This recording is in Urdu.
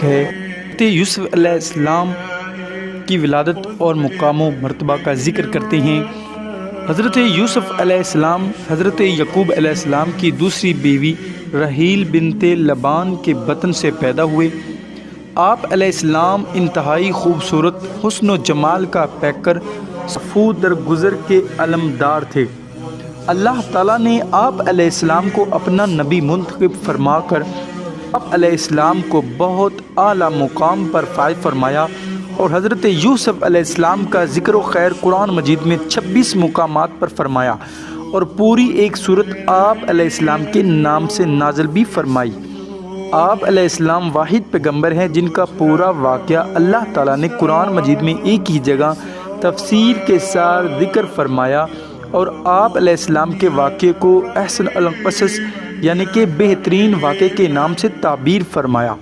مبارک ہے۔ یوسف علیہ السلام کی ولادت اور مقام و مرتبہ کا ذکر کرتے ہیں۔ حضرت یوسف علیہ السلام حضرت یعقوب علیہ السلام کی دوسری بیوی رحیل بنت لبان کے بطن سے پیدا ہوئے۔ آپ علیہ السلام انتہائی خوبصورت حسن و جمال کا پیکر صفو در گزر کے علمدار تھے۔ اللہ تعالیٰ نے آپ علیہ السلام کو اپنا نبی منتخب فرما کر آپ علیہ السلام کو بہت اعلیٰ مقام پر فائز فرمایا، اور حضرت یوسف علیہ السلام کا ذکر و خیر قرآن مجید میں 26 مقامات پر فرمایا، اور پوری ایک سورت آپ علیہ السلام کے نام سے نازل بھی فرمائی۔ آپ علیہ السلام واحد پیغمبر ہیں جن کا پورا واقعہ اللہ تعالیٰ نے قرآن مجید میں ایک ہی جگہ تفصیل کے ساتھ ذکر فرمایا، اور آپ علیہ السلام کے واقعے کو احسن القصص یعنی کہ بہترین واقعے کے نام سے تعبیر فرمایا۔